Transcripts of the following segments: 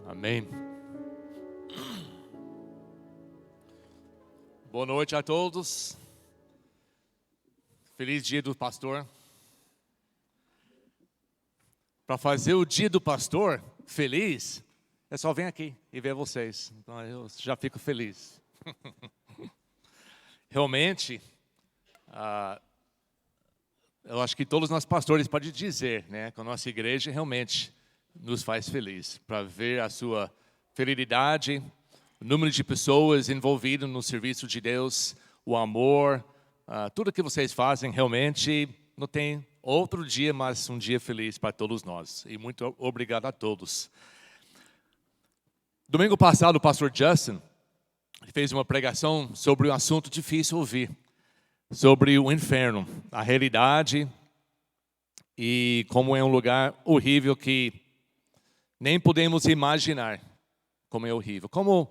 Amém. Boa noite a todos. Feliz dia do pastor. Para fazer o dia do pastor feliz, é só vir aqui e ver vocês. Então eu já fico feliz. Realmente, eu acho que todos nós pastores podem dizer, né, que a nossa igreja realmente nos faz feliz, para ver a sua fidelidade, o número de pessoas envolvidas no serviço de Deus, o amor, tudo que vocês fazem realmente não tem outro dia, mas um dia feliz para todos nós. E muito obrigado a todos. Domingo passado o pastor Justin fez uma pregação sobre um assunto difícil de ouvir, sobre o inferno, a realidade e como é um lugar horrível que nem podemos imaginar como é horrível. Como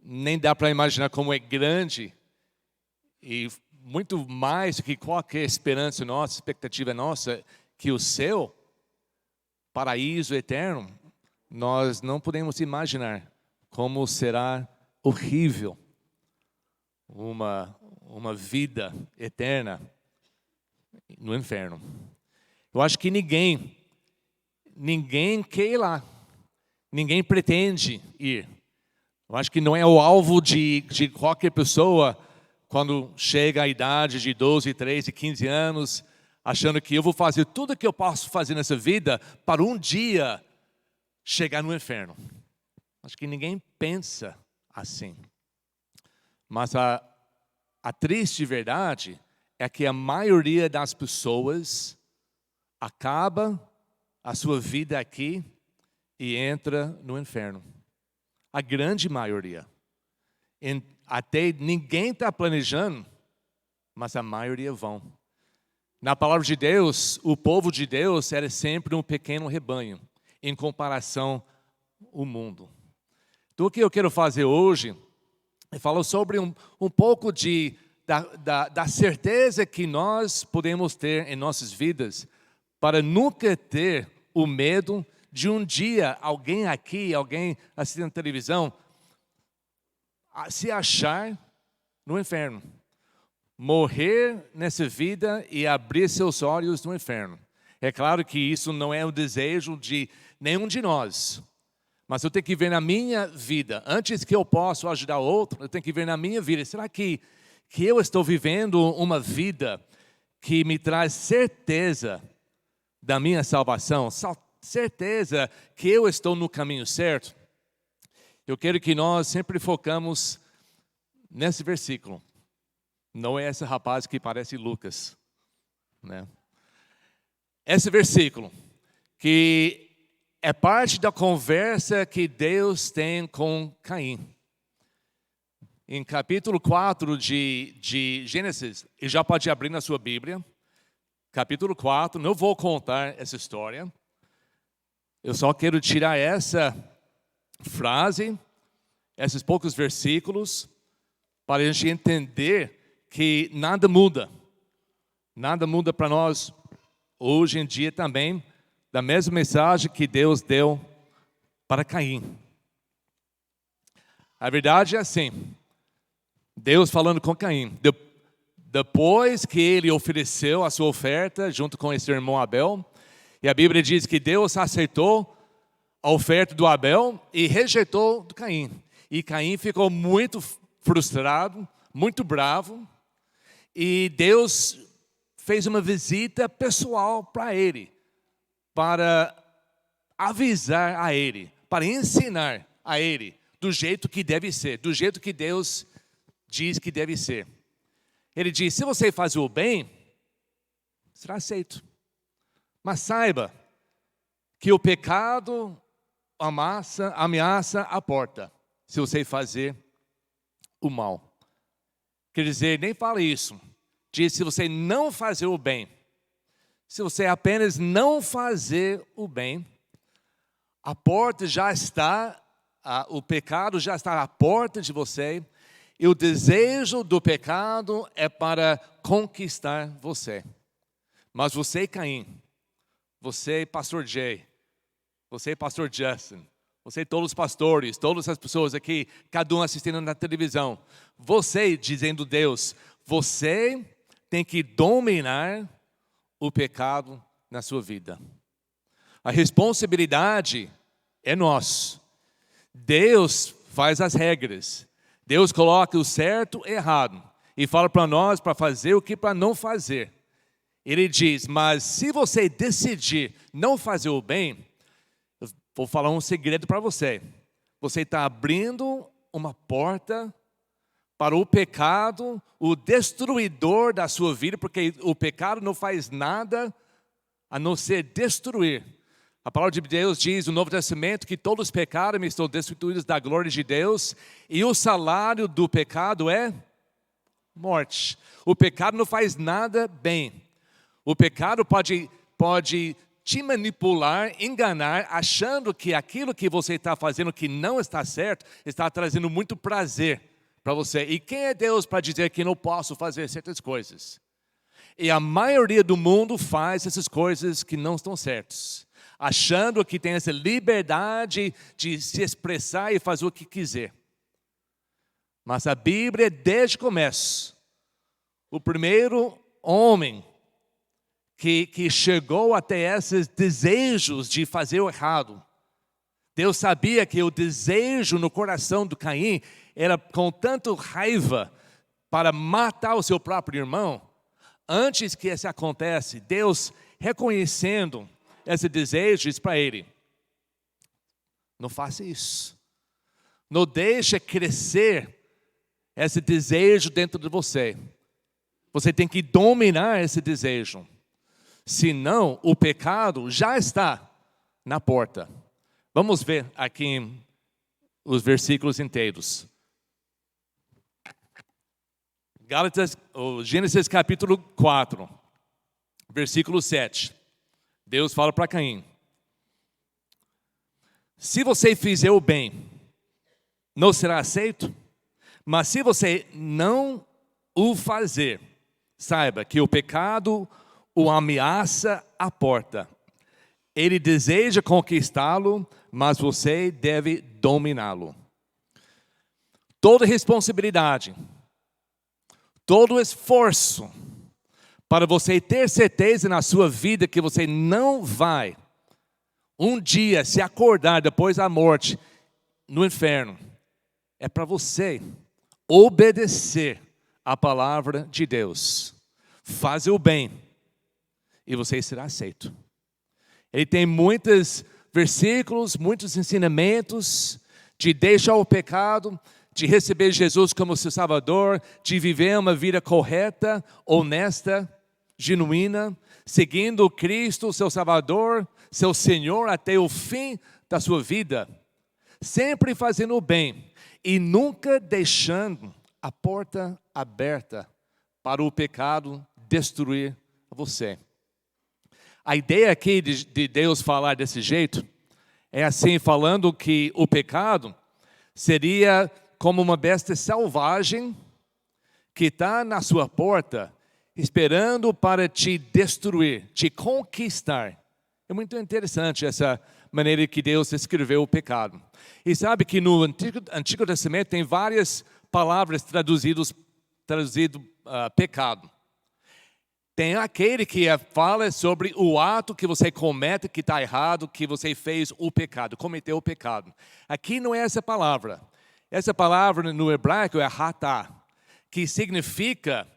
nem dá para imaginar como é grande e muito mais do que qualquer esperança nossa, expectativa nossa, que o céu, paraíso eterno, nós não podemos imaginar como será horrível uma vida eterna no inferno. Eu acho que ninguém quer ir lá. Ninguém pretende ir. Eu acho que não é o alvo de qualquer pessoa quando chega a idade de 12, 13, 15 anos, achando que eu vou fazer tudo o que eu posso fazer nessa vida para um dia chegar no inferno. Acho que ninguém pensa assim. Mas a triste verdade é que a maioria das pessoas acaba a sua vida aqui e entra no inferno. A grande maioria. Até ninguém está planejando, mas a maioria vão. Na palavra de Deus, o povo de Deus era sempre um pequeno rebanho, em comparação ao mundo. Então o que eu quero fazer hoje é falar sobre um pouco da certeza que nós podemos ter em nossas vidas, para nunca ter o medo de um dia alguém aqui, alguém assistindo televisão, se achar no inferno. Morrer nessa vida e abrir seus olhos no inferno. É claro que isso não é o desejo de nenhum de nós. Mas eu tenho que ver na minha vida, antes que eu possa ajudar outro, eu tenho que ver na minha vida. Será que eu estou vivendo uma vida que me traz certeza da minha salvação, certeza que eu estou no caminho certo? Eu quero que nós sempre focamos nesse versículo. Não é esse rapaz que parece Lucas, né? Esse versículo, que é parte da conversa que Deus tem com Caim. Em capítulo 4 de Gênesis, e já pode abrir na sua Bíblia, capítulo 4, não vou contar essa história. Eu só quero tirar essa frase, esses poucos versículos, para a gente entender que nada muda. Nada muda para nós hoje em dia também, da mesma mensagem que Deus deu para Caim. A verdade é assim, Deus falando com Caim, depois que ele ofereceu a sua oferta junto com esse irmão Abel, e a Bíblia diz que Deus aceitou a oferta do Abel e rejeitou do Caim. E Caim ficou muito frustrado, muito bravo, e Deus fez uma visita pessoal para ele, para avisar a ele, para ensinar a ele do jeito que deve ser, do jeito que Deus diz que deve ser. Ele diz: se você fazer o bem, será aceito. Mas saiba que o pecado ameaça a porta, se você fazer o mal. Quer dizer, nem fala isso. Diz: se você não fazer o bem, se você apenas não fazer o bem, a porta já está, o pecado já está à porta de você, e o desejo do pecado é para conquistar você. Mas você, Caim, você, pastor Jay, você, pastor Justin, você, todos os pastores, todas as pessoas aqui, cada um assistindo na televisão, você dizendo Deus, você tem que dominar o pecado na sua vida. A responsabilidade é nossa. Deus faz as regras. Deus coloca o certo e errado. E fala para nós para fazer o que para não fazer. Ele diz, mas se você decidir não fazer o bem, eu vou falar um segredo para você. Você está abrindo uma porta para o pecado, o destruidor da sua vida, porque o pecado não faz nada a não ser destruir. A palavra de Deus diz no Novo Testamento que todos os pecados estão destituídos da glória de Deus e o salário do pecado é morte. O pecado não faz nada bem. O pecado pode te manipular, enganar, achando que aquilo que você está fazendo que não está certo, está trazendo muito prazer para você. E quem é Deus para dizer que não posso fazer certas coisas? E a maioria do mundo faz essas coisas que não estão certas, achando que tem essa liberdade de se expressar e fazer o que quiser. Mas a Bíblia, desde o começo, o primeiro homem que chegou até esses desejos de fazer o errado, Deus sabia que o desejo no coração do Caim era com tanto raiva para matar o seu próprio irmão. Antes que isso acontece, Deus reconhecendo esse desejo diz para ele, não faça isso. Não deixe crescer esse desejo dentro de você. Você tem que dominar esse desejo. Senão, o pecado já está na porta. Vamos ver aqui os versículos inteiros. Gênesis capítulo 4, versículo 7. Deus fala para Caim: se você fizer o bem, não será aceito? Mas se você não o fazer, saiba que o pecado o ameaça à porta. Ele deseja conquistá-lo, mas você deve dominá-lo. Toda responsabilidade, todo esforço para você ter certeza na sua vida que você não vai um dia se acordar depois da morte no inferno, é para você obedecer a palavra de Deus, fazer o bem e você será aceito. Ele tem muitos versículos, muitos ensinamentos de deixar o pecado, de receber Jesus como seu Salvador, de viver uma vida correta, honesta, genuína, seguindo Cristo, seu Salvador, seu Senhor, até o fim da sua vida, sempre fazendo o bem e nunca deixando a porta aberta para o pecado destruir você. A ideia aqui de Deus falar desse jeito é assim, falando que o pecado seria como uma besta selvagem que está na sua porta esperando para te destruir, te conquistar. É muito interessante essa maneira que Deus escreveu o pecado. E sabe que no Antigo Testamento tem várias palavras traduzido pecado. Tem aquele que fala sobre o ato que você comete que está errado, que você fez o pecado, cometeu o pecado. Aqui não é essa palavra. Essa palavra no hebraico é hatá, que significa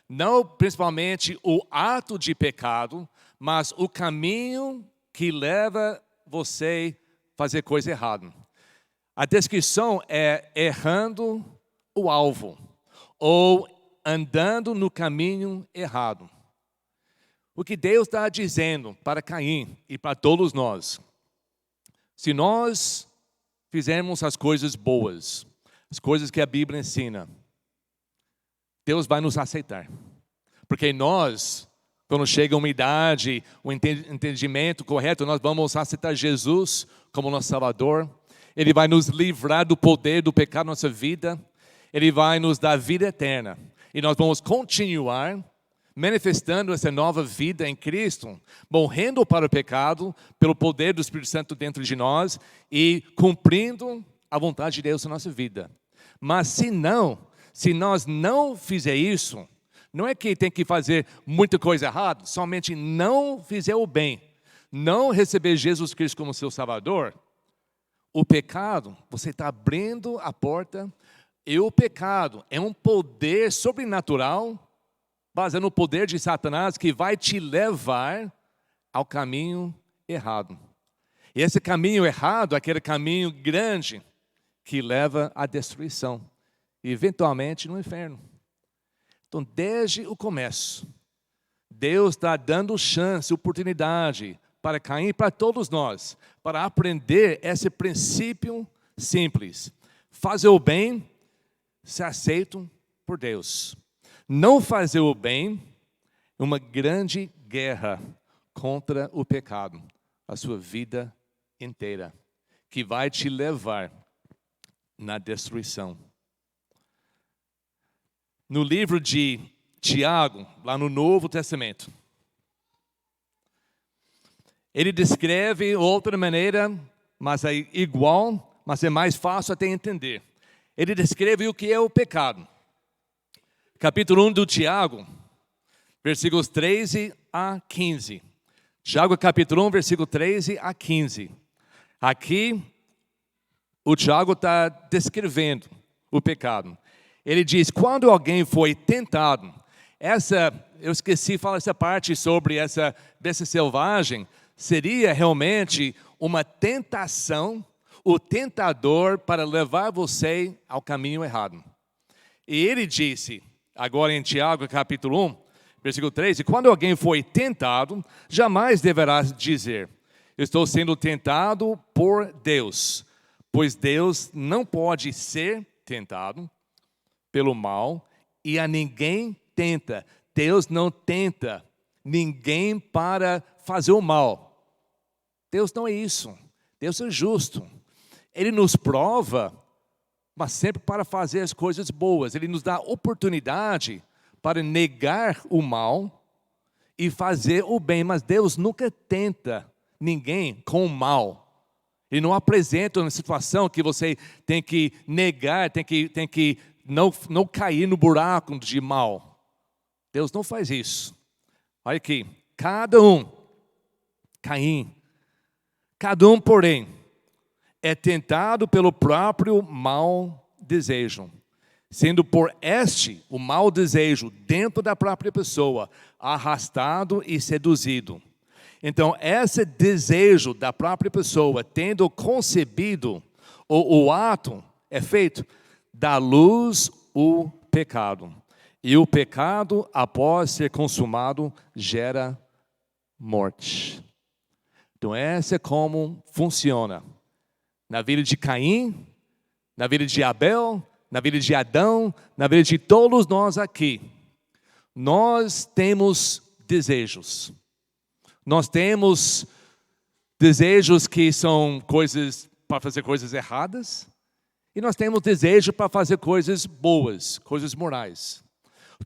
não principalmente o ato de pecado, mas o caminho que leva você a fazer coisa errada. A descrição é errando o alvo, ou andando no caminho errado. O que Deus está dizendo para Caim e para todos nós, se nós fizermos as coisas boas, as coisas que a Bíblia ensina, Deus vai nos aceitar. Porque nós, quando chega uma idade, um entendimento correto, nós vamos aceitar Jesus como nosso Salvador. Ele vai nos livrar do poder do pecado na nossa vida. Ele vai nos dar vida eterna. E nós vamos continuar manifestando essa nova vida em Cristo, morrendo para o pecado, pelo poder do Espírito Santo dentro de nós e cumprindo a vontade de Deus na nossa vida. Mas se nós não fizer isso, não é que tem que fazer muita coisa errada, somente não fizer o bem, não receber Jesus Cristo como seu Salvador, o pecado, você está abrindo a porta, e o pecado é um poder sobrenatural, baseado no poder de Satanás, que vai te levar ao caminho errado. E esse caminho errado, aquele caminho grande, que leva à destruição, e eventualmente no inferno. Então, desde o começo, Deus está dando chance, oportunidade para Caim e para todos nós, para aprender esse princípio simples. Fazer o bem, ser aceito por Deus. Não fazer o bem é uma grande guerra contra o pecado, a sua vida inteira, que vai te levar na destruição. No livro de Tiago, lá no Novo Testamento, ele descreve outra maneira, mas é igual, mas é mais fácil até entender. Ele descreve o que é o pecado. Capítulo 1 do Tiago, versículos 13 a 15. Tiago capítulo 1, versículo 13 a 15. Aqui, o Tiago está descrevendo o pecado. Ele diz, quando alguém foi tentado, eu esqueci de falar essa parte sobre essa besta selvagem, seria realmente uma tentação, o tentador para levar você ao caminho errado. E ele disse, agora em Tiago capítulo 1, versículo 13, quando alguém foi tentado, jamais deverá dizer, estou sendo tentado por Deus, pois Deus não pode ser tentado pelo mal e a ninguém tenta. Deus não tenta ninguém para fazer o mal. Deus não é isso. Deus é justo. Ele nos prova, mas sempre para fazer as coisas boas. Ele nos dá oportunidade para negar o mal e fazer o bem. Mas Deus nunca tenta ninguém com o mal. Ele não apresenta uma situação que você tem que negar, tem que não cair no buraco de mal. Deus não faz isso. Olha aqui, cada um, Caim, cada um, porém, é tentado pelo próprio mau desejo, sendo por este, o mau desejo, dentro da própria pessoa, arrastado e seduzido. Então, esse desejo da própria pessoa, tendo concebido, o ato é feito, dá luz o pecado. E o pecado, após ser consumado, gera morte. Então, essa é como funciona. Na vida de Caim, na vida de Abel, na vida de Adão, na vida de todos nós aqui. Nós temos desejos. Nós temos desejos que são coisas para fazer coisas erradas. E nós temos desejo para fazer coisas boas, coisas morais.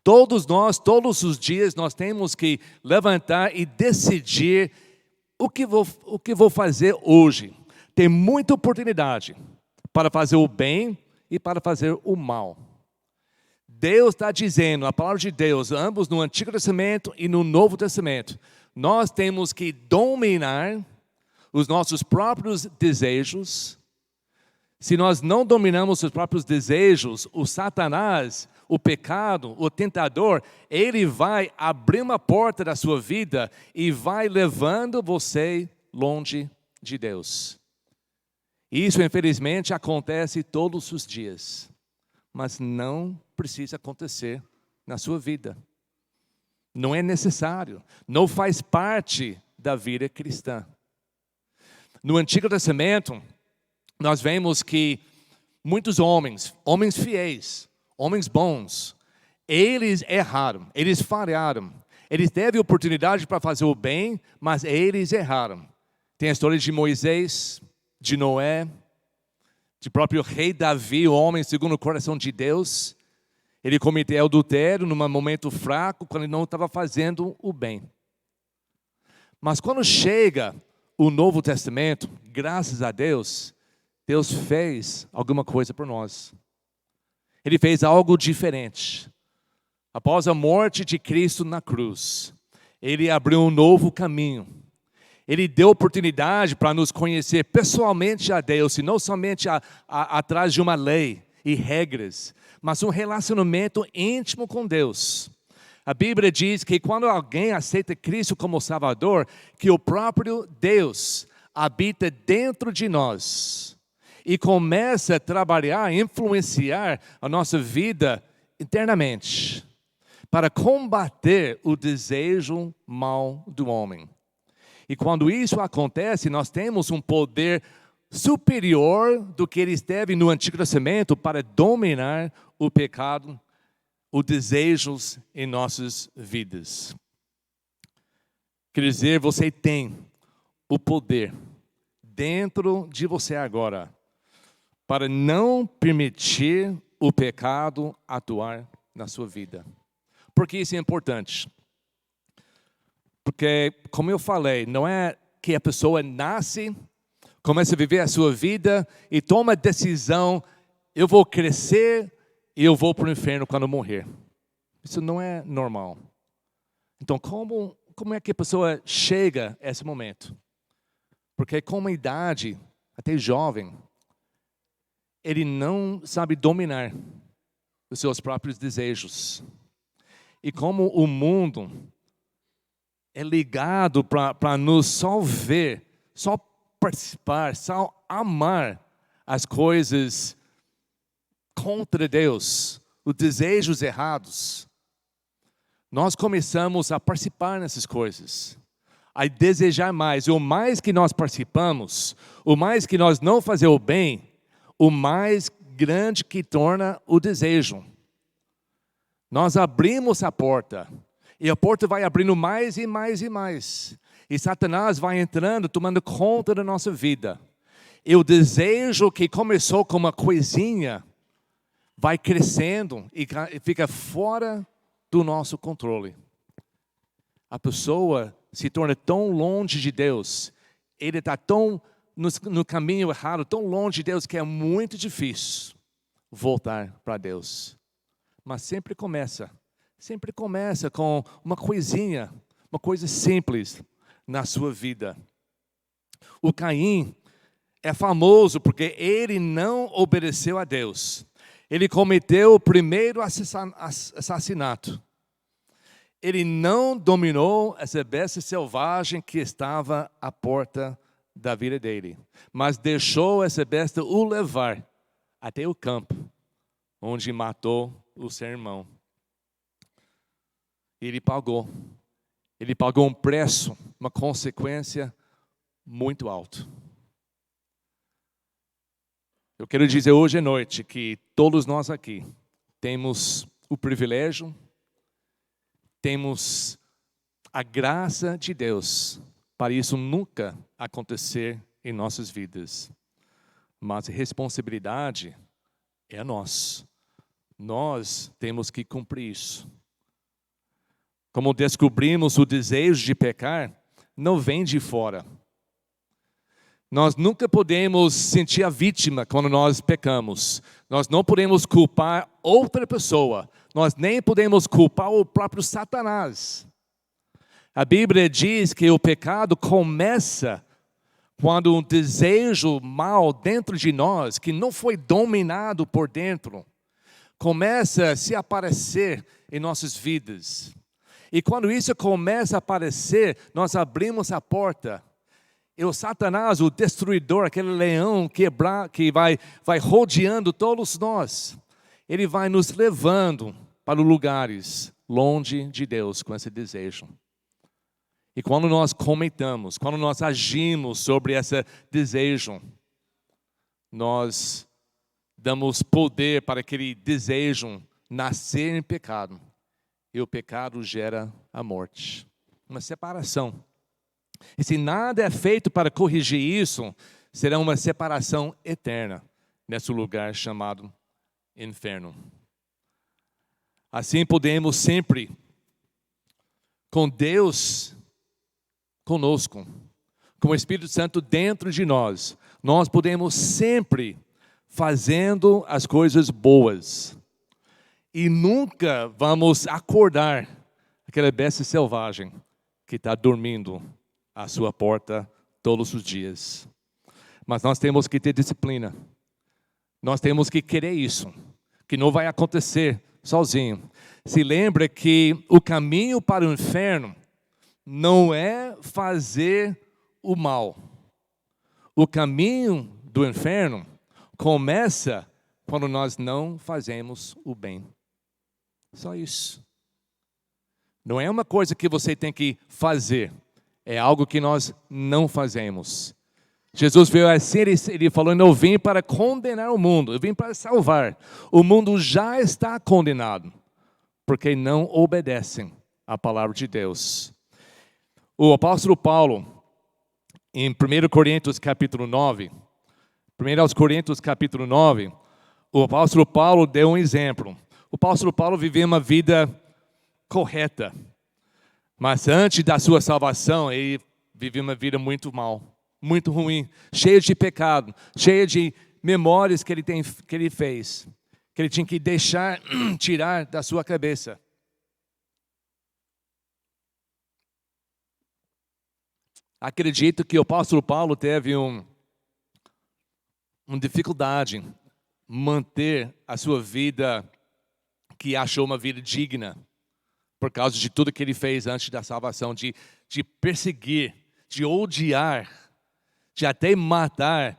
Todos nós, todos os dias, nós temos que levantar e decidir o que vou fazer hoje. Tem muita oportunidade para fazer o bem e para fazer o mal. Deus está dizendo, a palavra de Deus, ambos no Antigo Testamento e no Novo Testamento, nós temos que dominar os nossos próprios desejos. Se nós não dominamos os próprios desejos, o Satanás, o pecado, o tentador, ele vai abrir uma porta da sua vida e vai levando você longe de Deus. Isso, infelizmente, acontece todos os dias, mas não precisa acontecer na sua vida. Não é necessário, não faz parte da vida cristã. No Antigo Testamento, nós vemos que muitos homens fiéis, homens bons, eles erraram, eles falharam. Eles teve oportunidade para fazer o bem, mas eles erraram. Tem a história de Moisés, de Noé, de próprio rei Davi, o homem segundo o coração de Deus. Ele cometeu adultério num momento fraco, quando ele não estava fazendo o bem. Mas quando chega o Novo Testamento, graças a Deus, Deus fez alguma coisa por nós. Ele fez algo diferente. Após a morte de Cristo na cruz, Ele abriu um novo caminho. Ele deu oportunidade para nos conhecer pessoalmente a Deus, e não somente atrás de uma lei e regras, mas um relacionamento íntimo com Deus. A Bíblia diz que quando alguém aceita Cristo como Salvador, que o próprio Deus habita dentro de nós e começa a trabalhar, influenciar a nossa vida internamente, para combater o desejo mau do homem. E quando isso acontece, nós temos um poder superior do que eles teve no Antigo Testamento para dominar o pecado, os desejos em nossas vidas. Quer dizer, você tem o poder dentro de você agora para não permitir o pecado atuar na sua vida. Por que isso é importante? Porque, como eu falei, não é que a pessoa nasce, começa a viver a sua vida e toma a decisão, eu vou crescer e eu vou para o inferno quando morrer. Isso não é normal. Então, como é que a pessoa chega a esse momento? Porque com uma idade, até jovem, ele não sabe dominar os seus próprios desejos. E como o mundo é ligado para nos só ver, só participar, só amar as coisas contra Deus, os desejos errados, nós começamos a participar nessas coisas, a desejar mais. E o mais que nós participamos, o mais que nós não fazemos o bem, o mais grande que torna o desejo. Nós abrimos a porta, e a porta vai abrindo mais e mais e mais. E Satanás vai entrando, tomando conta da nossa vida. E o desejo que começou com uma coisinha, vai crescendo e fica fora do nosso controle. A pessoa se torna tão longe de Deus, ele está tão no caminho errado, tão longe de Deus, que é muito difícil voltar para Deus. Mas sempre começa com uma coisinha, uma coisa simples na sua vida. O Caim é famoso porque ele não obedeceu a Deus. Ele cometeu o primeiro assassinato. Ele não dominou essa besta selvagem que estava à porta da vida dele, mas deixou essa besta o levar até o campo, onde matou o seu irmão. Ele pagou um preço, uma consequência muito alta. Eu quero dizer hoje à noite que todos nós aqui temos o privilégio, temos a graça de Deus para isso nunca acontecer em nossas vidas. Mas a responsabilidade é nossa. Nós temos que cumprir isso. Como descobrimos, o desejo de pecar não vem de fora. Nós nunca podemos sentir a vítima quando nós pecamos. Nós não podemos culpar outra pessoa. Nós nem podemos culpar o próprio Satanás. A Bíblia diz que o pecado começa quando um desejo mal dentro de nós, que não foi dominado por dentro, começa a se aparecer em nossas vidas. E quando isso começa a aparecer, nós abrimos a porta. E o Satanás, o destruidor, aquele leão que vai rodeando todos nós, ele vai nos levando para lugares longe de Deus com esse desejo. E quando nós comentamos, quando nós agimos sobre esse desejo, nós damos poder para aquele desejo nascer em pecado. E o pecado gera a morte. Uma separação. E se nada é feito para corrigir isso, será uma separação eterna nesse lugar chamado inferno. Assim podemos sempre, com Deus conosco, com o Espírito Santo dentro de nós, nós podemos sempre fazendo as coisas boas. E nunca vamos acordar aquela besta selvagem que está dormindo à sua porta todos os dias. Mas nós temos que ter disciplina. Nós temos que querer isso, que não vai acontecer sozinho. Se lembra que o caminho para o inferno não é fazer o mal. O caminho do inferno começa quando nós não fazemos o bem. Só isso. Não é uma coisa que você tem que fazer. É algo que nós não fazemos. Jesus veio assim, ele falou, eu não vim para condenar o mundo, eu vim para salvar. O mundo já está condenado, porque não obedecem à palavra de Deus. O apóstolo Paulo, em 1 Coríntios capítulo 9, 1 Coríntios capítulo 9, o apóstolo Paulo deu um exemplo. O apóstolo Paulo vivia uma vida correta, mas antes da sua salvação, ele vivia uma vida muito mal, muito ruim, cheia de pecado, cheia de memórias que ele fez, que ele tinha que deixar, tirar da sua cabeça. Acredito que o apóstolo Paulo teve uma dificuldade em manter a sua vida, que achou uma vida digna, por causa de tudo que ele fez antes da salvação, de perseguir, de odiar, de até matar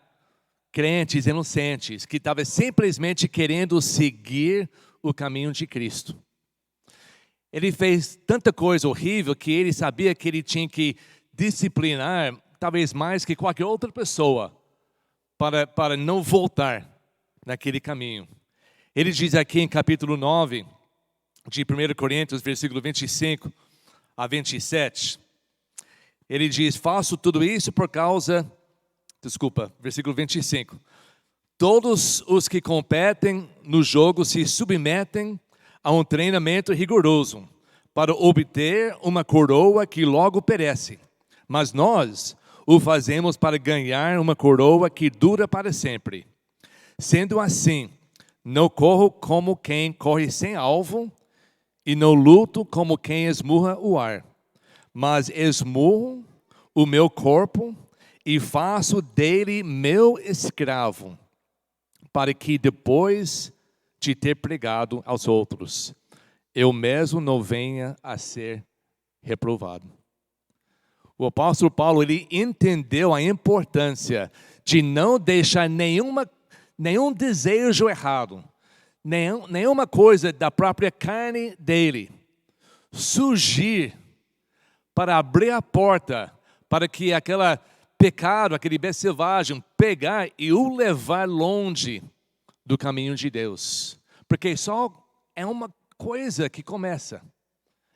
crentes inocentes, que estavam simplesmente querendo seguir o caminho de Cristo. Ele fez tanta coisa horrível que ele sabia que ele tinha que disciplinar, talvez mais que qualquer outra pessoa, para não voltar naquele caminho. Ele diz aqui em capítulo 9, de 1 Coríntios, versículo 25 a 27, ele diz, faço tudo isso por causa, versículo 25, todos os que competem no jogo se submetem a um treinamento rigoroso, para obter uma coroa que logo perece, mas nós o fazemos para ganhar uma coroa que dura para sempre. Sendo assim, não corro como quem corre sem alvo, e não luto como quem esmurra o ar, mas esmurro o meu corpo e faço dele meu escravo, para que depois de ter pregado aos outros, eu mesmo não venha a ser reprovado. O apóstolo Paulo, ele entendeu a importância de não deixar nenhum desejo errado, nenhuma coisa da própria carne dele surgir para abrir a porta para que aquele pecado, aquele besta selvagem pegar e o levar longe do caminho de Deus. Porque só é uma coisa que começa,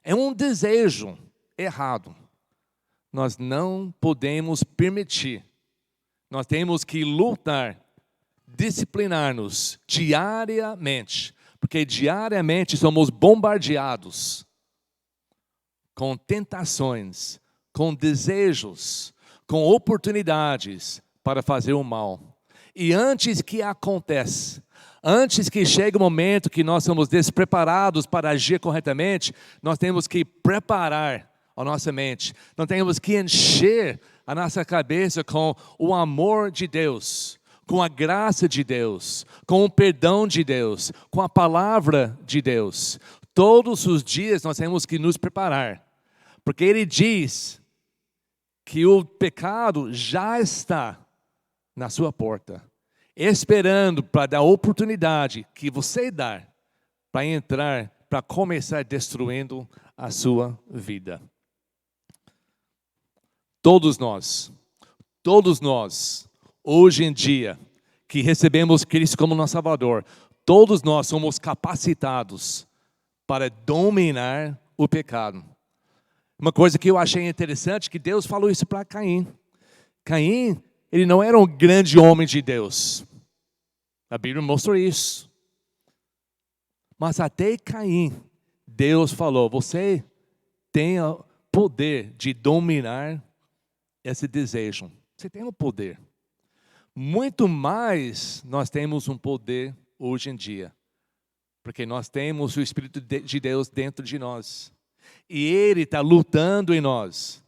é um desejo errado. Nós não podemos permitir, nós temos que lutar, disciplinar-nos diariamente, porque diariamente somos bombardeados com tentações, com desejos, com oportunidades para fazer o mal. E antes que aconteça, antes que chegue o momento que nós somos despreparados para agir corretamente, nós temos que preparar a nossa mente, nós temos que encher a nossa cabeça com o amor de Deus, com a graça de Deus, com o perdão de Deus, com a palavra de Deus. Todos os dias nós temos que nos preparar, porque Ele diz que o pecado já está na sua porta, esperando para dar a oportunidade que você dá para entrar, para começar destruindo a sua vida. Todos nós, hoje em dia, que recebemos Cristo como nosso Salvador, todos nós somos capacitados para dominar o pecado. Uma coisa que eu achei interessante, que Deus falou isso para Caim. Caim, ele não era um grande homem de Deus. A Bíblia mostrou isso. Mas até Caim Deus falou, você tem o poder de dominar esse desejo. Você tem o poder. Muito mais nós temos um poder hoje em dia. Porque nós temos o Espírito de Deus dentro de nós. E Ele está lutando em nós.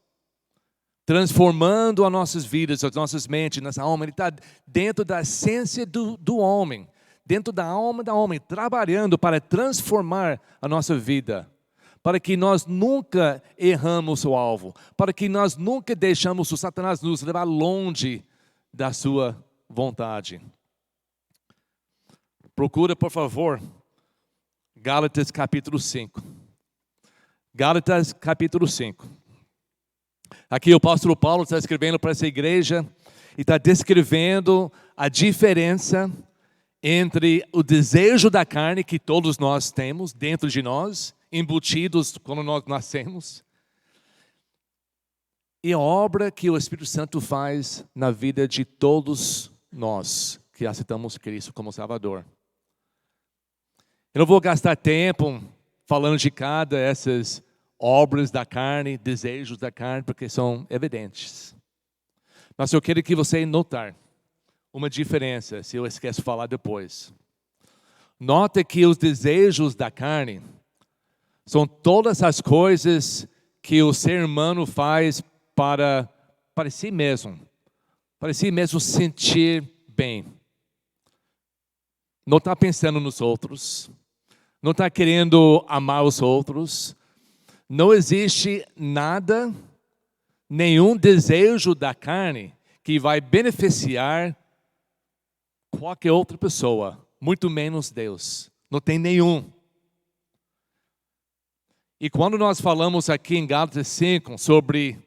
Transformando as nossas vidas, as nossas mentes, nossa alma. Ele está dentro da essência do homem. Dentro da alma do homem. Trabalhando para transformar a nossa vida. Para que nós nunca erramos o alvo. Para que nós nunca deixamos o Satanás nos levar longe da sua vontade. Procura, por favor, Gálatas capítulo 5. Gálatas capítulo 5. Aqui o apóstolo Paulo está escrevendo para essa igreja e está descrevendo a diferença entre o desejo da carne que todos nós temos dentro de nós, embutidos quando nós nascemos, e a obra que o Espírito Santo faz na vida de todos nós que aceitamos Cristo como Salvador. Eu não vou gastar tempo falando de cada essas obras da carne, desejos da carne, porque são evidentes. Mas eu quero que você notar uma diferença, se eu esqueço de falar depois. Note que os desejos da carne são todas as coisas que o ser humano faz para si mesmo sentir bem. Não está pensando nos outros, não está querendo amar os outros. Não existe nada, nenhum desejo da carne que vai beneficiar qualquer outra pessoa, muito menos Deus. Não tem nenhum. E quando nós falamos aqui em Gálatas 5 sobre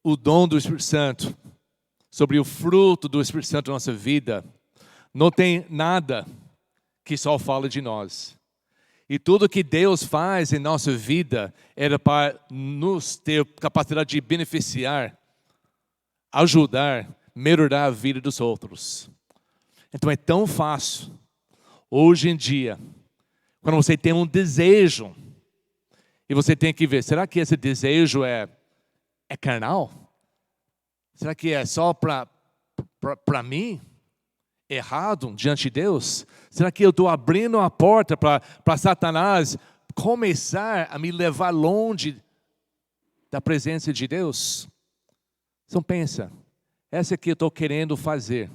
o dom do Espírito Santo, sobre o fruto do Espírito Santo na nossa vida, não tem nada que só fala de nós. E tudo que Deus faz em nossa vida era para nos ter capacidade de beneficiar, ajudar, melhorar a vida dos outros. Então é tão fácil, hoje em dia, quando você tem um desejo, e você tem que ver, será que esse desejo é carnal? Será que é só para mim? Errado diante de Deus? Será que eu estou abrindo a porta para Satanás começar a me levar longe da presença de Deus? Então pensa, essa que eu estou querendo fazer,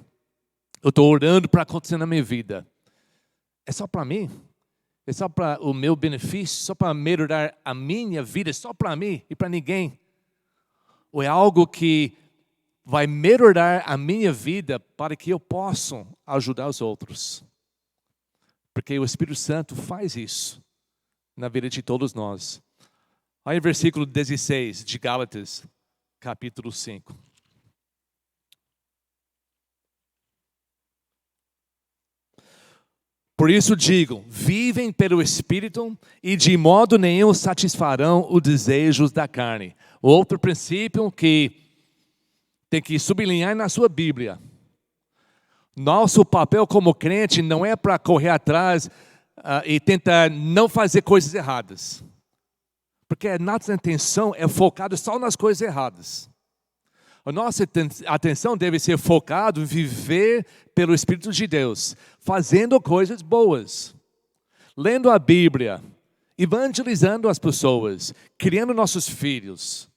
eu estou orando para acontecer na minha vida, é só para mim? É só para o meu benefício? Só para melhorar a minha vida? Só para mim e para ninguém? Ou é algo que vai melhorar a minha vida para que eu possa ajudar os outros? Porque o Espírito Santo faz isso na vida de todos nós. Aí versículo 16 de Gálatas, capítulo 5. Por isso digo, vivem pelo Espírito e de modo nenhum satisfarão os desejos da carne. Outro princípio que tem que sublinhar na sua Bíblia. Nosso papel como crente não é para correr atrás e tentar não fazer coisas erradas. Porque a nossa atenção é focada só nas coisas erradas. A nossa atenção deve ser focada em viver pelo Espírito de Deus, fazendo coisas boas, lendo a Bíblia, evangelizando as pessoas, criando nossos filhos,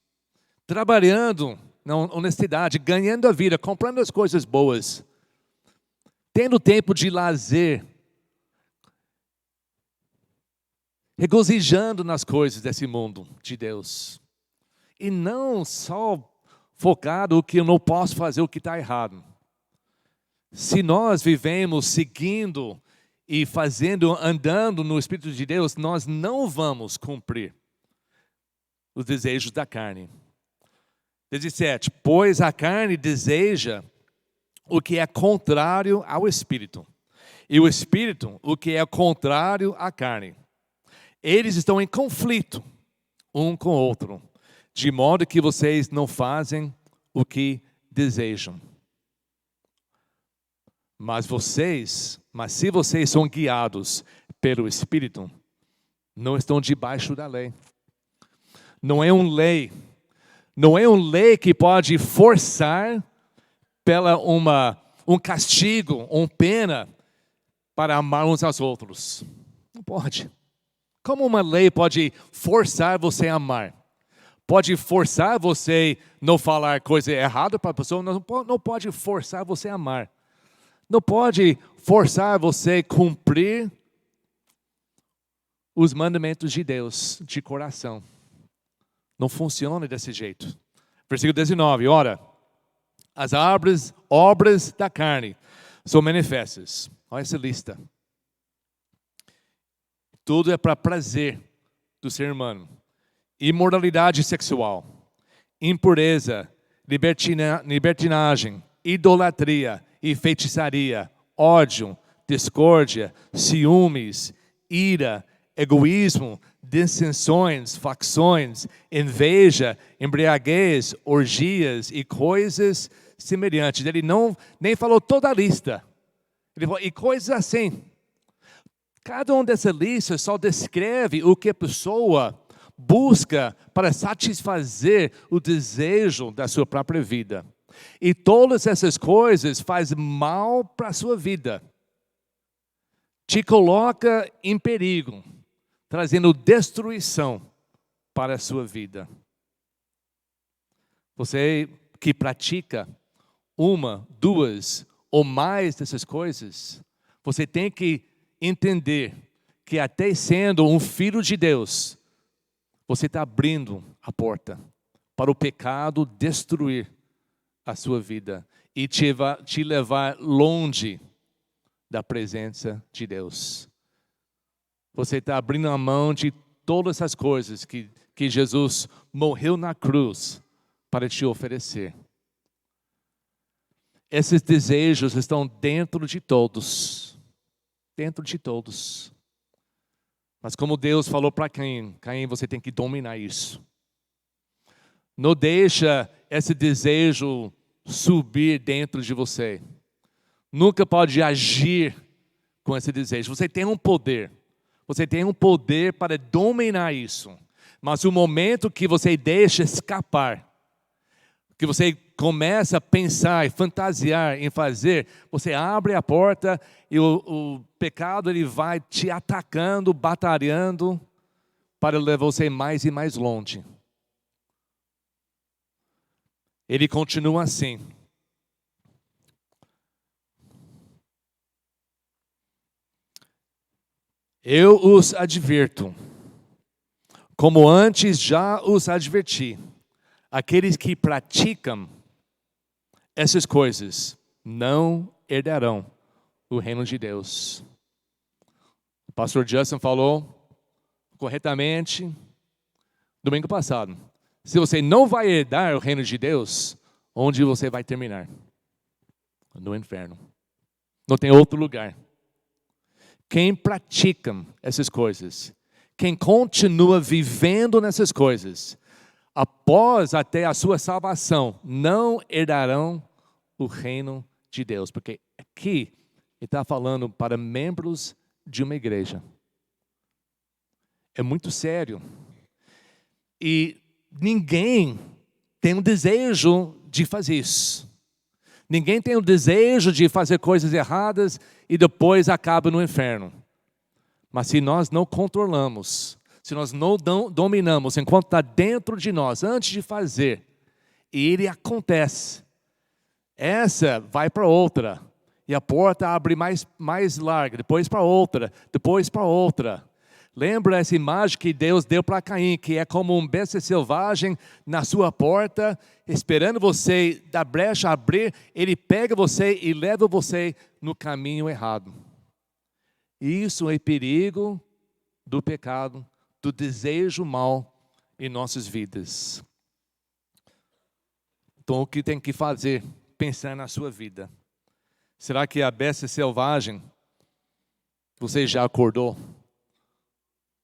trabalhando na honestidade, ganhando a vida, comprando as coisas boas, tendo tempo de lazer, regozijando nas coisas desse mundo de Deus. E não só focado no que eu não posso fazer, o que está errado. Se nós vivemos seguindo e fazendo, andando no Espírito de Deus, nós não vamos cumprir os desejos da carne. 17. Pois a carne deseja o que é contrário ao Espírito, e o Espírito o que é contrário à carne. Eles estão em conflito um com o outro, de modo que vocês não fazem o que desejam. Mas se vocês são guiados pelo Espírito, não estão debaixo da lei. Não é uma lei que pode forçar pela um castigo, uma pena para amar uns aos outros. Não pode. Como uma lei pode forçar você a amar? Pode forçar você não falar coisa errada para a pessoa, não pode forçar você a amar. Não pode forçar você a cumprir os mandamentos de Deus de coração. Não funciona desse jeito. Versículo 19, ora, as obras da carne são manifestas. Olha essa lista. Tudo é para prazer do ser humano. Imoralidade sexual, impureza, libertinagem, idolatria e feitiçaria, ódio, discórdia, ciúmes, ira, egoísmo, dissensões, facções, inveja, embriaguez, orgias e coisas semelhantes. Ele nem falou toda a lista. Ele falou, e coisas assim. Cada uma dessa lista só descreve o que a pessoa busca para satisfazer o desejo da sua própria vida. E todas essas coisas fazem mal para a sua vida. Te coloca em perigo, trazendo destruição para a sua vida. Você que pratica uma, duas ou mais dessas coisas, você tem que entender que até sendo um filho de Deus, você está abrindo a porta para o pecado destruir a sua vida e te levar longe da presença de Deus. Você está abrindo a mão de todas essas coisas que Jesus morreu na cruz para te oferecer. Esses desejos estão dentro de todos. Dentro de todos. Mas como Deus falou para Caim, você tem que dominar isso. Não deixa esse desejo subir dentro de você. Nunca pode agir com esse desejo. Você tem um poder. Você tem um poder para dominar isso. Mas o momento que você deixa escapar, que você começa a pensar e fantasiar em fazer, você abre a porta e o pecado ele vai te atacando, batalhando, para levar você mais e mais longe. Ele continua assim. Eu os advirto, como antes já os adverti, aqueles que praticam essas coisas não herdarão o reino de Deus. O pastor Justin falou corretamente domingo passado. Se você não vai herdar o reino de Deus, onde você vai terminar? No inferno. Não tem outro lugar. Quem pratica essas coisas, quem continua vivendo nessas coisas, após até a sua salvação, não herdarão o reino de Deus. Porque aqui ele está falando para membros de uma igreja. É muito sério. E ninguém tem um desejo de fazer isso. Ninguém tem o desejo de fazer coisas erradas e depois acaba no inferno. Mas se nós não controlamos, se nós não dominamos enquanto está dentro de nós, antes de fazer, e ele acontece, essa vai para outra. E a porta abre mais larga, depois para outra, depois para outra. Lembra essa imagem que Deus deu para Caim, que é como um besta selvagem na sua porta, esperando você da brecha abrir, ele pega você e leva você no caminho errado. Isso é perigo do pecado, do desejo mal em nossas vidas. Então o que tem que fazer? Pensar na sua vida. Será que a besta selvagem, você já acordou?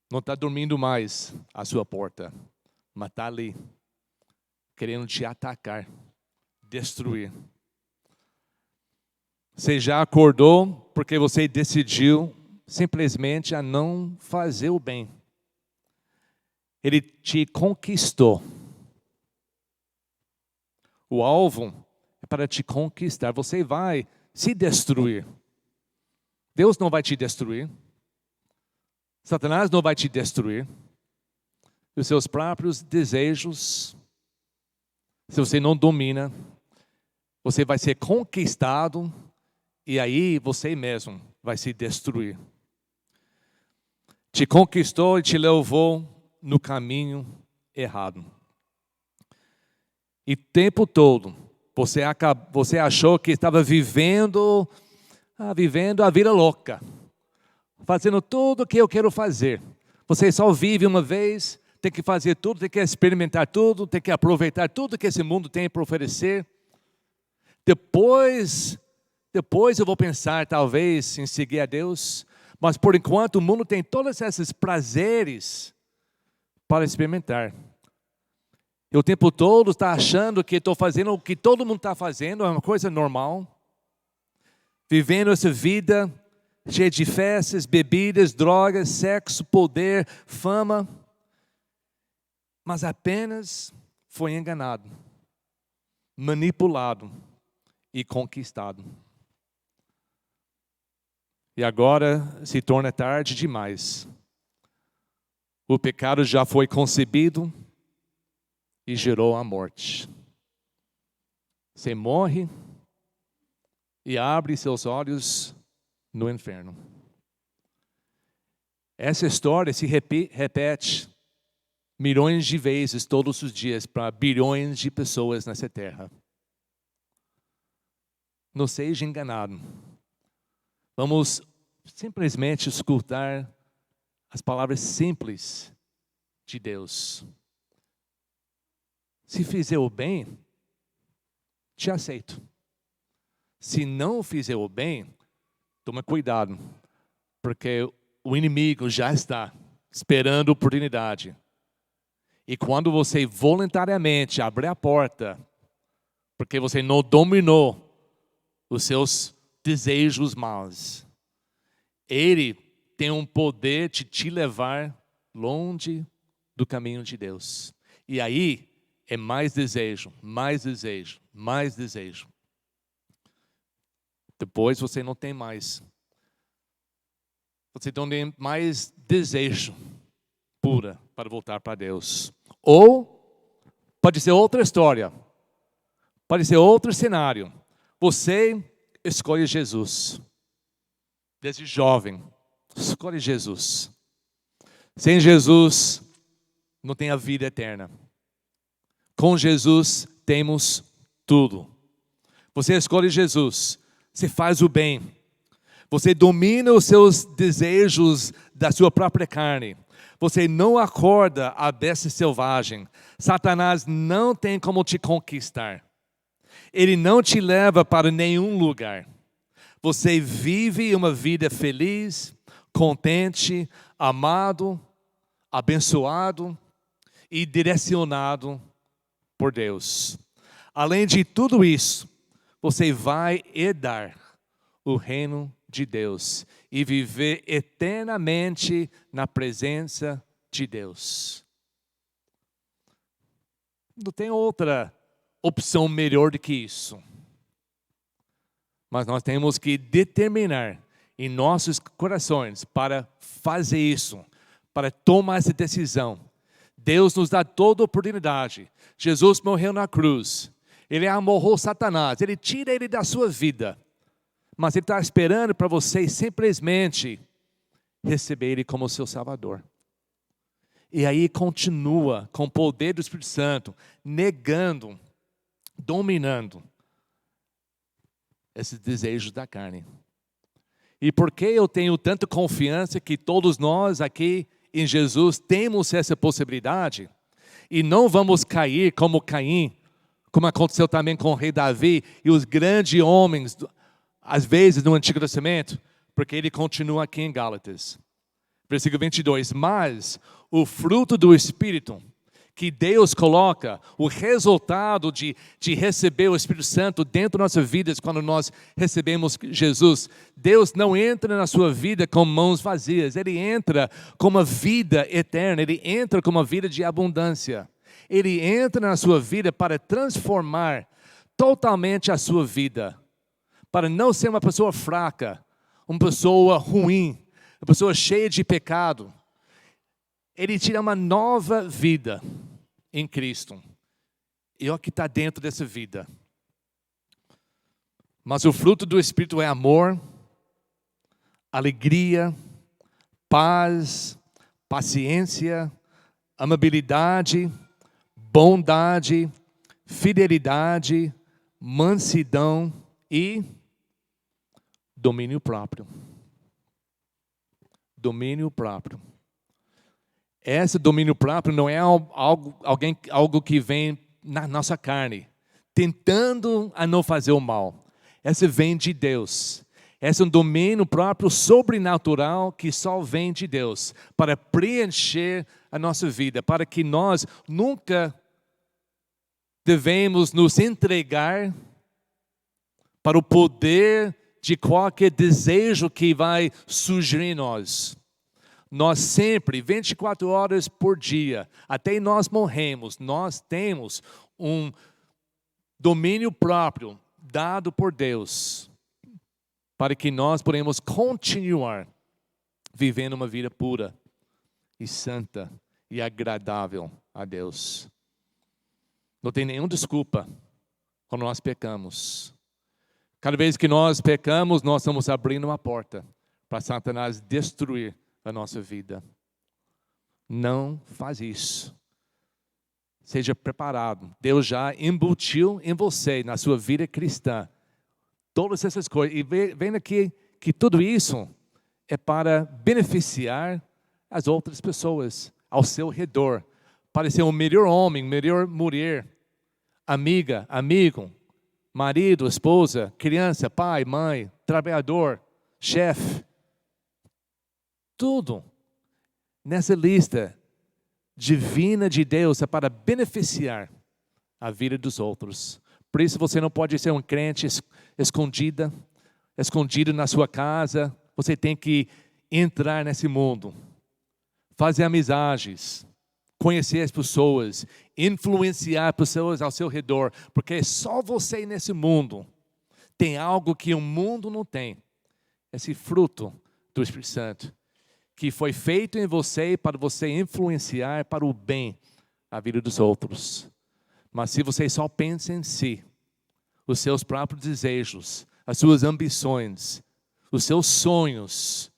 Não está dormindo mais à sua porta, mas está ali, querendo te atacar, destruir. Você já acordou porque você decidiu simplesmente a não fazer o bem. Ele te conquistou. O alvo é para te conquistar. Você vai se destruir. Deus não vai te destruir. Satanás não vai te destruir. Os seus próprios desejos, se você não domina, você vai ser conquistado e aí você mesmo vai se destruir. Te conquistou e te levou no caminho errado. E o tempo todo, você achou que estava vivendo a vida louca. Fazendo tudo o que eu quero fazer. Você só vive uma vez, tem que fazer tudo, tem que experimentar tudo, tem que aproveitar tudo que esse mundo tem para oferecer. Depois eu vou pensar talvez em seguir a Deus, mas por enquanto o mundo tem todos esses prazeres para experimentar. E o tempo todo está achando que estou fazendo o que todo mundo está fazendo, é uma coisa normal. Vivendo essa vida cheia de festas, bebidas, drogas, sexo, poder, fama. Mas apenas foi enganado, manipulado e conquistado. E agora se torna tarde demais. O pecado já foi concebido e gerou a morte. Você morre e abre seus olhos no inferno. Essa história se repete milhões de vezes todos os dias para bilhões de pessoas nessa terra. Não seja enganado. Vamos simplesmente escutar as palavras simples de Deus. Se fizer o bem, te aceito. Se não fizer o bem, toma cuidado, porque o inimigo já está esperando a oportunidade. E quando você voluntariamente abre a porta, porque você não dominou os seus desejos maus, ele tem um poder de te levar longe do caminho de Deus. E aí é mais desejo, mais desejo, mais desejo. Depois você não tem mais. Você não tem mais desejo pura para voltar para Deus. Ou pode ser outra história. Pode ser outro cenário. Você escolhe Jesus. Desde jovem, escolhe Jesus. Sem Jesus, não tem a vida eterna. Com Jesus, temos tudo. Você escolhe Jesus. Você faz o bem. Você domina os seus desejos da sua própria carne. Você não acorda a besta selvagem. Satanás não tem como te conquistar. Ele não te leva para nenhum lugar. Você vive uma vida feliz, contente, amado, abençoado e direcionado por Deus. Além de tudo isso, você vai herdar o reino de Deus e viver eternamente na presença de Deus. Não tem outra opção melhor do que isso. Mas nós temos que determinar em nossos corações para fazer isso, para tomar essa decisão. Deus nos dá toda a oportunidade. Jesus morreu na cruz. Ele amorrou Satanás, ele tira ele da sua vida. Mas ele está esperando para você simplesmente receber ele como seu Salvador. E aí continua com o poder do Espírito Santo, negando, dominando esses desejos da carne. E por que eu tenho tanta confiança que todos nós aqui em Jesus temos essa possibilidade e não vamos cair como Caim, como aconteceu também com o rei Davi e os grandes homens, às vezes no Antigo Testamento, porque ele continua aqui em Gálatas. Versículo 22, mas o fruto do Espírito, que Deus coloca, o resultado de receber o Espírito Santo dentro das nossas vidas quando nós recebemos Jesus. Deus não entra na sua vida com mãos vazias, Ele entra com uma vida eterna, Ele entra com uma vida de abundância. Ele entra na sua vida para transformar totalmente a sua vida, para não ser uma pessoa fraca, uma pessoa ruim, uma pessoa cheia de pecado. Ele te dá uma nova vida em Cristo. E é o que está dentro dessa vida. Mas o fruto do Espírito é amor, alegria, paz, paciência, amabilidade, bondade, fidelidade, mansidão e domínio próprio. Domínio próprio. Esse domínio próprio não é algo que vem na nossa carne, tentando a não fazer o mal. Esse vem de Deus. Esse é um domínio próprio sobrenatural que só vem de Deus, para preencher a nossa vida, para que nós nunca devemos nos entregar para o poder de qualquer desejo que vai surgir em nós. Nós sempre, 24 horas por dia, até nós morremos, nós temos um domínio próprio dado por Deus, para que nós podemos continuar vivendo uma vida pura e santa e agradável a Deus. Não tem nenhuma desculpa quando nós pecamos. Cada vez que nós pecamos, nós estamos abrindo uma porta para Satanás destruir a nossa vida. Não faz isso. Seja preparado. Deus já embutiu em você, na sua vida cristã, todas essas coisas. E vendo aqui que tudo isso é para beneficiar as outras pessoas ao seu redor. Para ser um melhor homem, melhor mulher, amiga, amigo, marido, esposa, criança, pai, mãe, trabalhador, chefe. Tudo nessa lista divina de Deus é para beneficiar a vida dos outros. Por isso você não pode ser um crente escondido na sua casa. Você tem que entrar nesse mundo, fazer amizades, conhecer as pessoas, influenciar pessoas ao seu redor, porque só você nesse mundo tem algo que o mundo não tem. Esse fruto do Espírito Santo, que foi feito em você para você influenciar para o bem a vida dos outros. Mas se você só pensa em si, os seus próprios desejos, as suas ambições, os seus sonhos,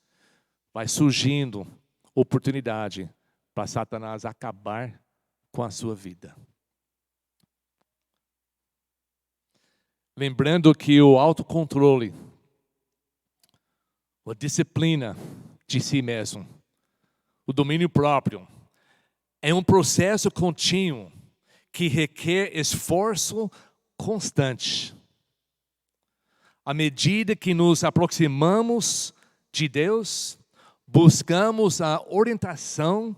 vai surgindo oportunidade para Satanás acabar com a sua vida. Lembrando que o autocontrole, a disciplina de si mesmo, o domínio próprio, é um processo contínuo que requer esforço constante. À medida que nos aproximamos de Deus, buscamos a orientação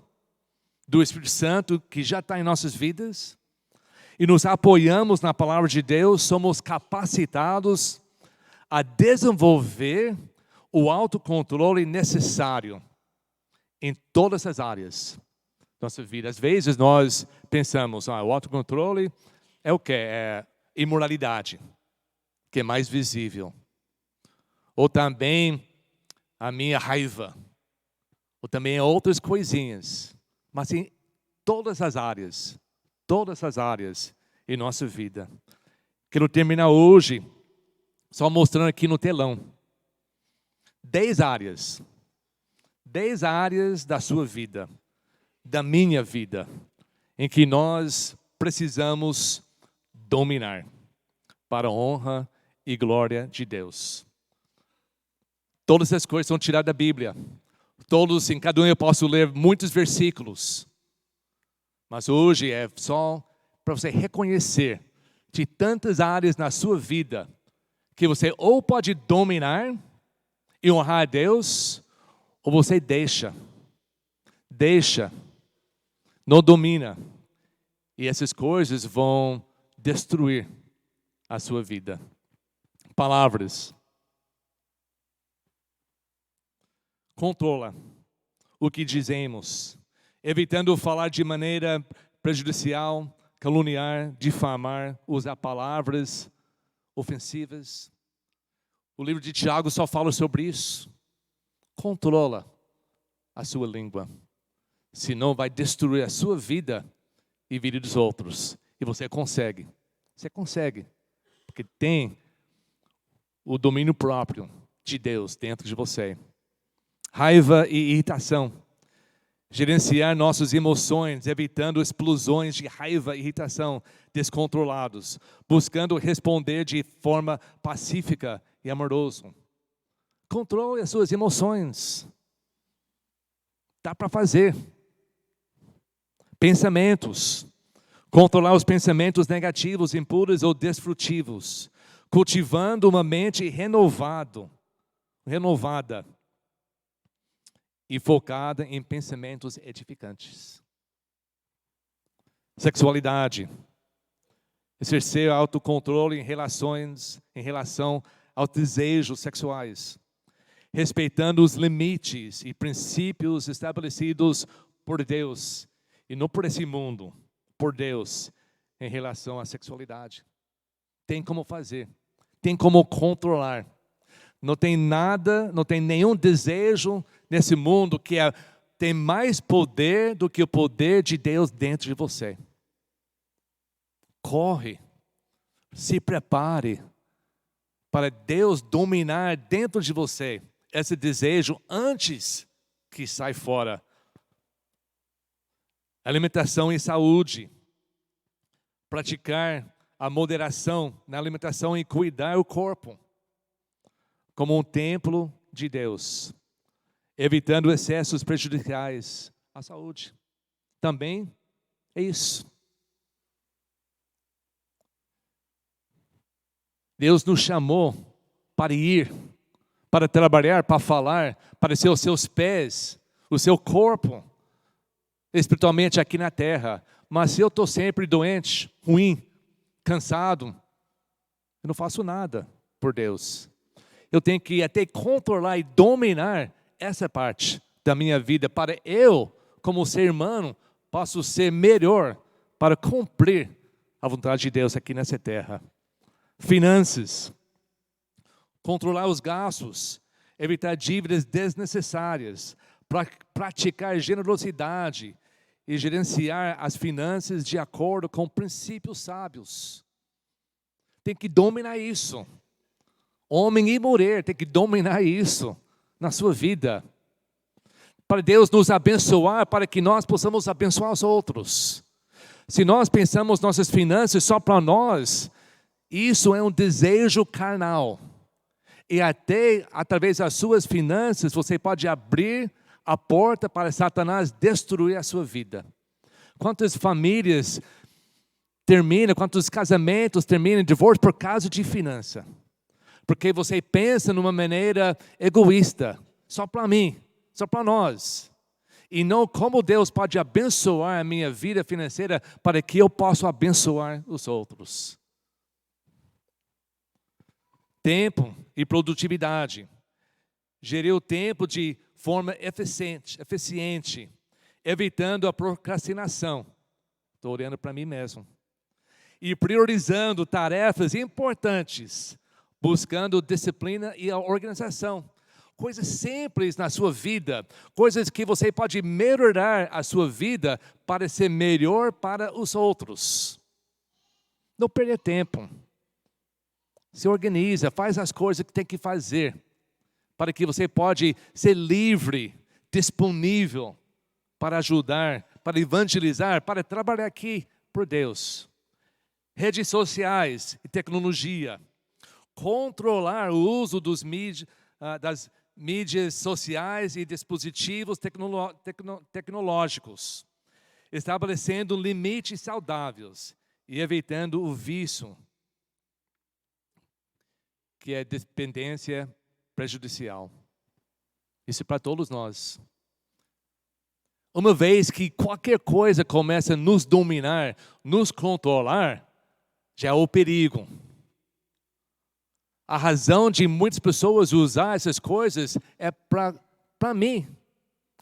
do Espírito Santo que já está em nossas vidas e nos apoiamos na palavra de Deus, somos capacitados a desenvolver o autocontrole necessário em todas as áreas da nossa vida. Às vezes nós pensamos, o autocontrole é o quê? É imoralidade, que é mais visível. Ou também a minha raiva. Ou também outras coisinhas. Mas em todas as áreas em nossa vida. Quero terminar hoje só mostrando aqui no telão 10 áreas. 10 áreas da sua vida, da minha vida, em que nós precisamos dominar para a honra e glória de Deus. Todas essas coisas são tiradas da Bíblia. Em cada um eu posso ler muitos versículos. Mas hoje é só para você reconhecer de tantas áreas na sua vida que você ou pode dominar e honrar a Deus, ou você deixa, não domina E essas coisas vão destruir a sua vida. Palavras. Controla o que dizemos, evitando falar de maneira prejudicial, caluniar, difamar, usar palavras ofensivas. O livro de Tiago só fala sobre isso. Controla a sua língua, senão vai destruir a sua vida e a vida dos outros. E você consegue, porque tem o domínio próprio de Deus dentro de você. Raiva e irritação. Gerenciar nossas emoções, evitando explosões de raiva e irritação descontrolados, buscando responder de forma pacífica e amorosa. Controle as suas emoções. Dá para fazer. Pensamentos. Controlar os pensamentos negativos, impuros ou destrutivos, cultivando uma mente renovada e focada em pensamentos edificantes. Sexualidade. Exercer autocontrole em relação aos desejos sexuais, respeitando os limites e princípios estabelecidos por Deus, e não por esse mundo, por Deus, em relação à sexualidade. Tem como fazer, tem como controlar. Não tem nada, não tem nenhum desejo nesse mundo que tem mais poder do que o poder de Deus dentro de você. Corre, se prepare para Deus dominar dentro de você esse desejo antes que saia fora. Alimentação e saúde. Praticar a moderação na alimentação e cuidar o corpo como um templo de Deus, evitando excessos prejudiciais à saúde. Também é isso. Deus nos chamou para ir, para trabalhar, para falar, para ser os seus pés, o seu corpo, espiritualmente aqui na terra. Mas se eu estou sempre doente, ruim, cansado, eu não faço nada por Deus. Eu tenho que até controlar e dominar essa parte da minha vida para eu, como ser humano, possa ser melhor para cumprir a vontade de Deus aqui nessa terra. Finanças. Controlar os gastos, evitar dívidas desnecessárias, praticar generosidade e gerenciar as finanças de acordo com princípios sábios. Tem que dominar isso. Homem e mulher tem que dominar isso na sua vida. Para Deus nos abençoar, para que nós possamos abençoar os outros. Se nós pensamos nossas finanças só para nós, isso é um desejo carnal. E até através das suas finanças, você pode abrir a porta para Satanás destruir a sua vida. Quantas famílias terminam, quantos casamentos terminam em divórcio por causa de finança? Porque você pensa numa maneira egoísta, só para mim, só para nós. E não como Deus pode abençoar a minha vida financeira para que eu possa abençoar os outros. Tempo e produtividade. Gerir o tempo de forma eficiente, evitando a procrastinação. Estou olhando para mim mesmo. E priorizando tarefas importantes, buscando disciplina e a organização. Coisas simples na sua vida, coisas que você pode melhorar a sua vida para ser melhor para os outros. Não perder tempo. Se organiza, faz as coisas que tem que fazer, para que você pode ser livre, disponível para ajudar, para evangelizar, para trabalhar aqui por Deus. Redes sociais e tecnologia. Controlar o uso das mídias sociais e dispositivos tecnológicos, estabelecendo limites saudáveis e evitando o vício, que é dependência prejudicial. Isso é para todos nós. Uma vez que qualquer coisa começa a nos dominar, nos controlar, já é o perigo. A razão de muitas pessoas usar essas coisas é para mim.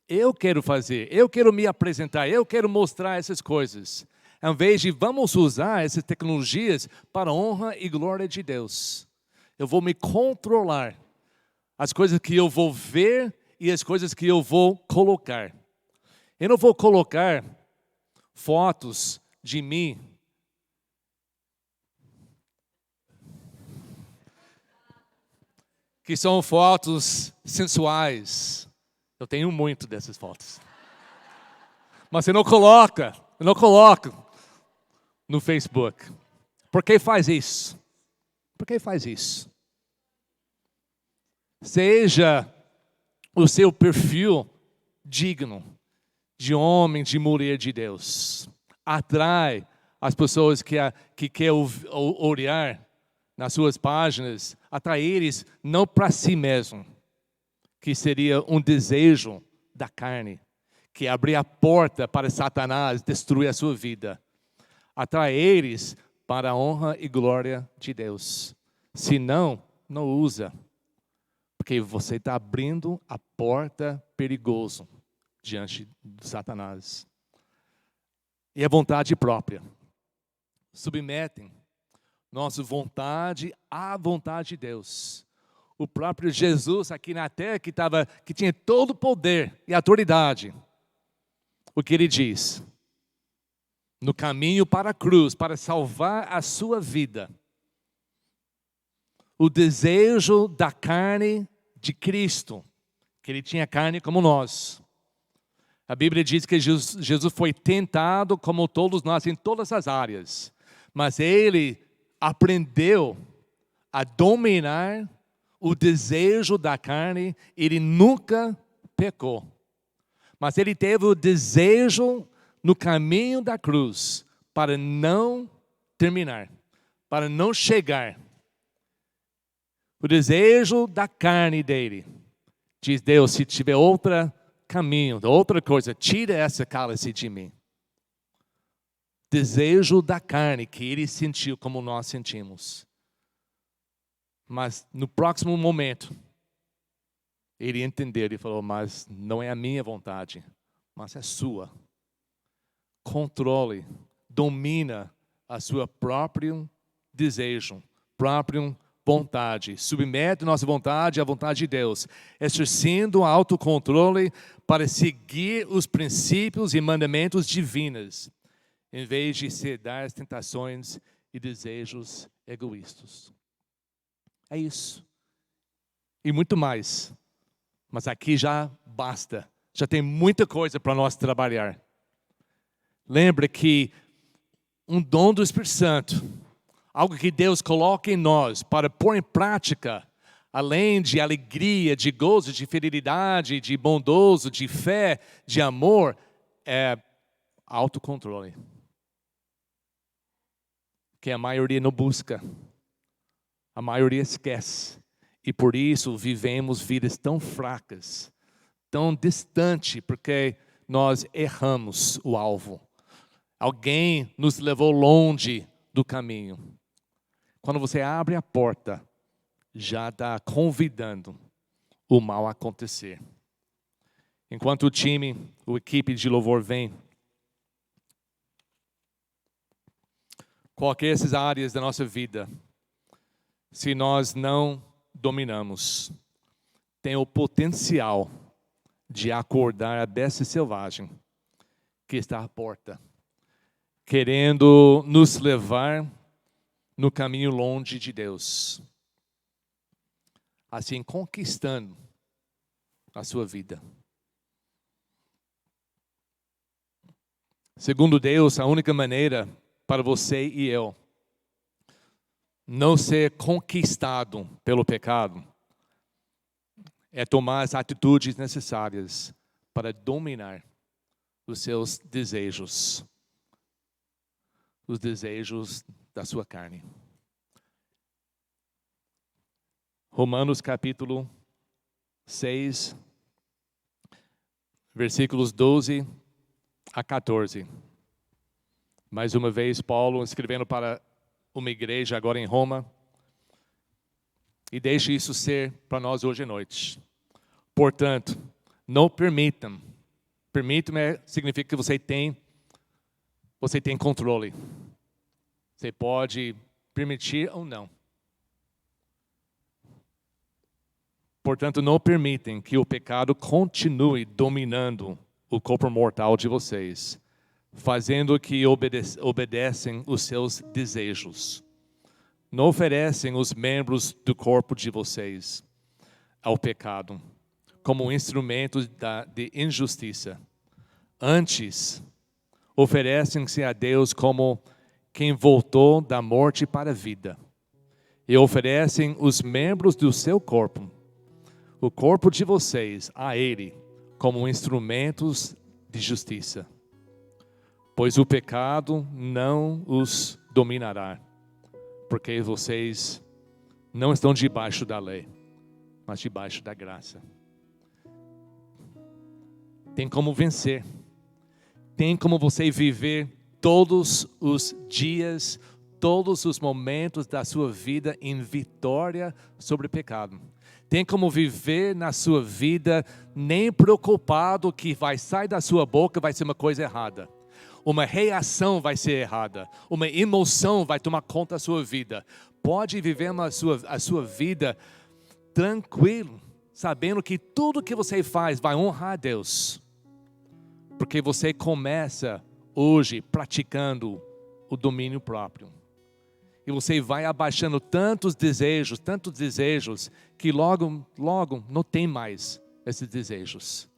Eu quero fazer, eu quero me apresentar, eu quero mostrar essas coisas. Ao invés de vamos usar essas tecnologias para a honra e glória de Deus. Eu vou me controlar. As coisas que eu vou ver e as coisas que eu vou colocar. Eu não vou colocar fotos de mim que são fotos sensuais. Eu tenho muito dessas fotos. Mas você não coloca, eu não coloco no Facebook. Por que faz isso? Por que faz isso? Seja o seu perfil digno de homem, de mulher de Deus. Atrai as pessoas que querem olhar nas suas páginas, atrai eles não para si mesmo, que seria um desejo da carne, que abrir a porta para Satanás destruir a sua vida. Atrai eles para a honra e glória de Deus. Se não, não usa. Porque você está abrindo a porta perigosa diante de Satanás. E a vontade própria. Submetem nossa vontade à vontade de Deus. O próprio Jesus aqui na terra que tinha todo o poder e autoridade. O que ele diz? No caminho para a cruz, para salvar a sua vida. O desejo da carne de Cristo, que ele tinha carne como nós. A Bíblia diz que Jesus foi tentado como todos nós em todas as áreas, mas ele aprendeu a dominar o desejo da carne, ele nunca pecou. Mas ele teve o desejo no caminho da cruz para não terminar, para não chegar. O desejo da carne dele. Diz Deus, se tiver outro caminho, outra coisa, tira essa cálice de mim. Desejo da carne que ele sentiu como nós sentimos. Mas no próximo momento, ele entendeu, ele falou, mas não é a minha vontade, mas é a sua. Controle, domina a sua próprio desejo, próprio vontade. Submete nossa vontade à vontade de Deus, exercendo autocontrole para seguir os princípios e mandamentos divinos, em vez de ceder às tentações e desejos egoístas. É isso. E muito mais. Mas aqui já basta. Já tem muita coisa para nós trabalhar. Lembre que um dom do Espírito Santo, algo que Deus coloca em nós para pôr em prática, além de alegria, de gozo, de fidelidade, de bondoso, de fé, de amor, é autocontrole. Que a maioria não busca. A maioria esquece. E por isso vivemos vidas tão fracas, tão distantes, porque nós erramos o alvo. Alguém nos levou longe do caminho. Quando você abre a porta, já está convidando o mal a acontecer. Enquanto a equipe de louvor vem, qualquer dessas áreas da nossa vida, se nós não dominamos, tem o potencial de acordar a besta selvagem que está à porta, querendo nos levar no caminho longe de Deus, assim conquistando a sua vida. Segundo Deus, a única maneira para você e eu não ser conquistado pelo pecado é tomar as atitudes necessárias para dominar os seus desejos, os desejos da sua carne. Romanos capítulo 6, versículos 12 a 14. Mais uma vez, Paulo escrevendo para uma igreja agora em Roma. E deixe isso ser para nós hoje à noite. Portanto, não permitam. Permitam significa que você tem controle. Você pode permitir ou não. Portanto, não permitem que o pecado continue dominando o corpo mortal de vocês, fazendo que obedecem os seus desejos. Não oferecem os membros do corpo de vocês ao pecado, como instrumento de injustiça. Antes, oferecem-se a Deus como quem voltou da morte para a vida. E oferecem os membros do seu corpo, o corpo de vocês, a Ele, como instrumentos de justiça. Pois o pecado não os dominará, porque vocês não estão debaixo da lei, mas debaixo da graça. Tem como vencer. Tem como você viver todos os dias, todos os momentos da sua vida em vitória sobre o pecado. Tem como viver na sua vida nem preocupado que vai sair da sua boca vai ser uma coisa errada. Uma reação vai ser errada. Uma emoção vai tomar conta da sua vida. Pode viver a sua vida tranquilo, sabendo que tudo que você faz vai honrar a Deus. Porque você começa hoje praticando o domínio próprio. E você vai abaixando tantos desejos, que logo não tem mais esses desejos.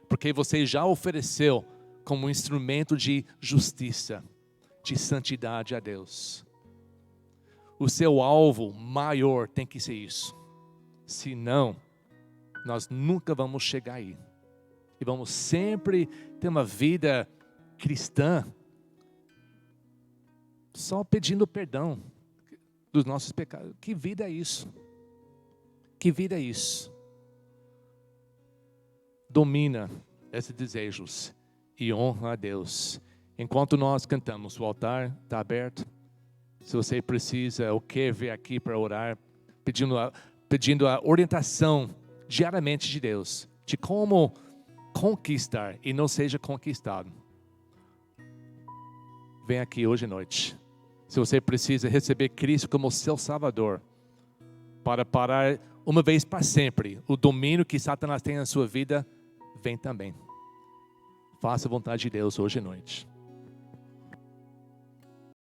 Porque você já ofereceu como instrumento de justiça, de santidade a Deus. O seu alvo maior tem que ser isso. Senão, nós nunca vamos chegar aí. E vamos sempre ter uma vida cristã só pedindo perdão dos nossos pecados. Que vida é isso? Que vida é isso? Domina esses desejos e honra a Deus. Enquanto nós cantamos, o altar está aberto. Se você precisa ou quer vir aqui para orar, pedindo a orientação diariamente de Deus, de como conquistar e não seja conquistado. Vem aqui hoje à noite. Se você precisa receber Cristo como seu Salvador, para parar uma vez para sempre o domínio que Satanás tem na sua vida, vem também. Faça a vontade de Deus hoje à noite.